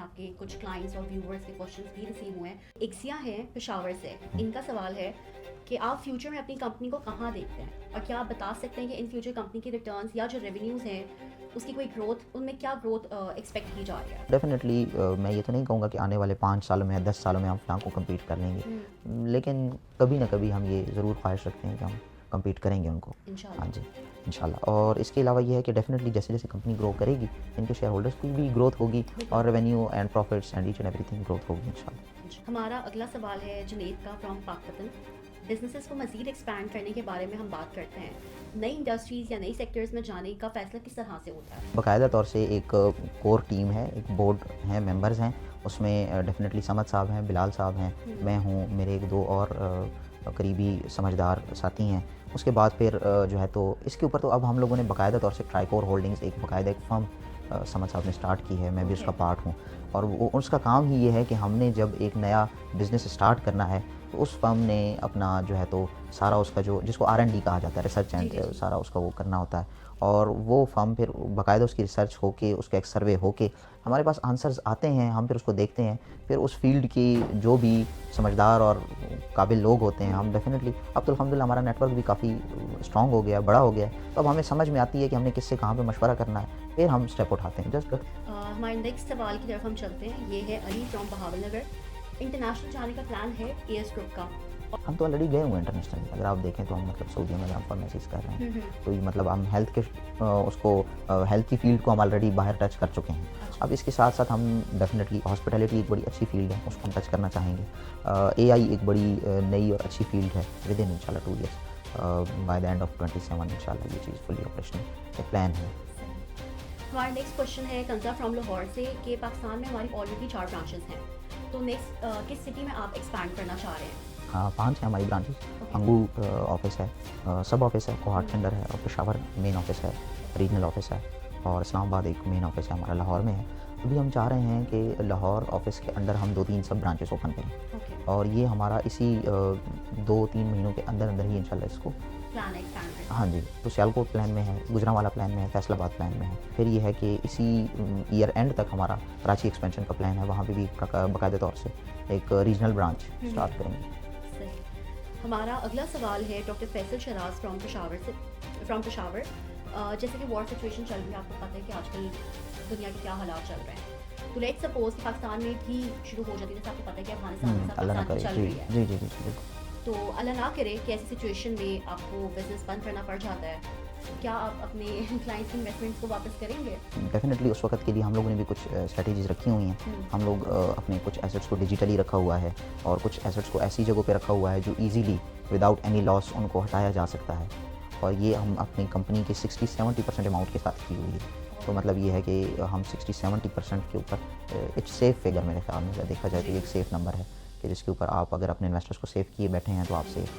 आपके कुछ क्लाइंट्स और व्यूवर्स के क्वेश्चंस भी रिसीव हुए हैं। इक्सिया है पेशावर से, इनका सवाल है कि आप फ्यूचर में अपनी कंपनी को कहाँ देखते हैं और क्या आप बता सकते हैं कि इन फ्यूचर कंपनी के रिटर्न्स या जो रेवेन्यूज़ हैं उसकी कोई ग्रोथ, उनमें क्या ग्रोथ एक्सपेक्ट की जा रही है? डेफिनेटली मैं ये तो नहीं कहूँगा कि आने वाले 5 सालों में या 10 सालों में हम फ़लाँ को कम्पीट कर लेंगे, लेकिन कभी ना कभी हम ये ज़रूर ख्वाहिश रखते हैं कि हम कम्पीट करेंगे उनको। इंशाल्लाह। हाँ जी, इंशाल्लाह। और इसके अलावा ये है कि डेफिनेटली जैसे-जैसे कंपनी ग्रो करेगी, इनके शेयर होल्डर्स की भी ग्रोथ होगी और revenue and profits and each and everything growth होगी इंशाल्लाह। हमारा अगला सवाल है जुनैद का फ्रॉम पाकपतन। बिजनेसेस को मज़ीद एक्सपैंड करने के बारे में हम बात करते हैं, नई इंडस्ट्रीज़ या नई सेक्टर्स में जाने का फ़ैसला किस तरह से होता है? बाकायदा तौर से एक कोर टीम है, एक बोर्ड है, मेंबर्स हैं, उसमें डेफिनेटली समद साहब हैं, बिलाल साहब हैं, मैं हूँ, मेरे 1-2 और करीबी समझदार साथी हैं। उसके बाद फिर जो है तो इसके ऊपर तो अब हम लोगों ने बाकायदा तौर से ट्राइकोर होल्डिंग्स एक बाकायदा एक फर्म समद साहब ने स्टार्ट की है, मैं भी उसका पार्ट हूँ। और वो उसका काम ही ये है कि हमने जब एक नया बिज़नेस स्टार्ट करना है, तो उस फर्म ने अपना जो है तो सारा उसका जो जिसको R&D कहा जाता है, रिसर्च एंड सारा उसका वो करना होता है। और वो फर्म फिर बाकायदा उसकी रिसर्च होके, उसका एक सर्वे होके हमारे पास आंसर्स आते हैं, हम फिर उसको देखते हैं। फिर उस फील्ड की जो भी समझदार और काबिल लोग होते हैं, हम डेफिनेटली अब तो अल्हम्दुलिल्लाह हमारा नेटवर्क भी काफ़ी स्ट्रॉन्ग हो गया, बड़ा हो गया है। तो अब हमें समझ में आती है कि हमने किससे कहाँ पे मशवरा करना है, फिर हम स्टेप उठाते हैं। जस्ट हमारे नेक्स्ट सवाल की तरफ हम चलते हैं। ये है अली फ्रॉम बहावलनगर। इंटरनेशनल जाने का प्लान है एएस ग्रुप का। हम तो ऑलरेडी गए हुए हैं इंटरनेशनल। अगर आप देखें तो हम मतलब सऊदी में जहाँ फार्मेसीज़ कर रहे हैं, तो ये मतलब हम हेल्थ के उसको हेल्थ की फ़ील्ड को हम ऑलरेडी बाहर टच कर चुके हैं। अब इसके साथ-साथ हम डेफिनेटली हॉस्पिटैलिटी एक बड़ी अच्छी फ़ील्ड है, उसको हम टच करना चाहेंगे। एआई एक बड़ी नई और अच्छी फ़ील्ड है, विद इन इंशाल्लाह 2 years by the end of 27 इंशाल्लाह ये चीज़ फुली ऑपरेशनल एक प्लान है। हमारा नेक्स्ट क्वेश्चन है कंजा फ्रॉम लाहौर से कि पाकिस्तान में हमारी ऑलरेडी 4 ब्रांचेस हैं, तो नेक्स्ट किस सिटी में आप एक्सपैंड करना चाह रहे हैं? हाँ, 5 हैं हमारी ब्रांचेस। अंगू ऑफिस है, सब ऑफिस है, कोहाट के अंदर है, और पेशावर मेन ऑफिस है, रीजनल ऑफिस है, और इस्लामाबाद एक मेन ऑफिस है हमारा लाहौर में है। अभी हम चाह रहे हैं कि लाहौर ऑफिस के अंदर हम 2-3 सब ब्रांचेस ओपन करें, और ये हमारा इसी 2-3 महीनों के अंदर अंदर ही इंशाल्लाह इसको प्लान है एक्सपैंड करना। हाँ जी, तो सियालकोट प्लान में है, गुजरांवाला प्लान में है, फैसलाबाद प्लान में है। फिर ये है कि इसी ईयर एंड तक हमारा कराची एक्सपेंशन का प्लान है, वहाँ पे भी बाकायदा तौर से एक रीजनल ब्रांच स्टार्ट करेंगे। हमारा अगला सवाल है डॉक्टर फैसल शराज फ्रॉम पेशावर। जैसे कि वॉर सिचुएशन चल रही है, आपको पता है कि आजकल दुनिया के क्या हालात चल रहे हैं, तो लेट्स सपोज कि पाकिस्तान में भी शुरू हो जाती है, जैसे आपको पता है कि अफगानिस्तान के साथ पाकिस्तान की चल रही है। जी जी जी बिल्कुल। तो अल्लाह ना करे कि ऐसी सिचुएशन में आपको बिजनेस बंद करना पड़ जाता है, क्या आप अपने क्लाइंट्स की इन्वेस्टमेंट्स को वापस करेंगे? डेफिनेटली उस वक्त के लिए हम लोगों ने भी कुछ स्ट्रेटजीज रखी हुई हैं। हम लोग अपने कुछ एसेट्स को डिजिटली रखा हुआ है, और कुछ एसेट्स को ऐसी जगहों पे रखा हुआ है जो इजीली विदाउट एनी लॉस उनको हटाया जा सकता है, और ये हम अपनी कंपनी के 60-70% अमाउंट के साथ की हुई है। तो मतलब ये है कि हम 60-70% के ऊपर इट्स सेफ फिगर मेरे ख्याल में देखा जाए तो ये एक सेफ़ नंबर है कि जिसके ऊपर आप अगर अपने इन्वेस्टर्स को सेव किए बैठे हैं तो आप सेफ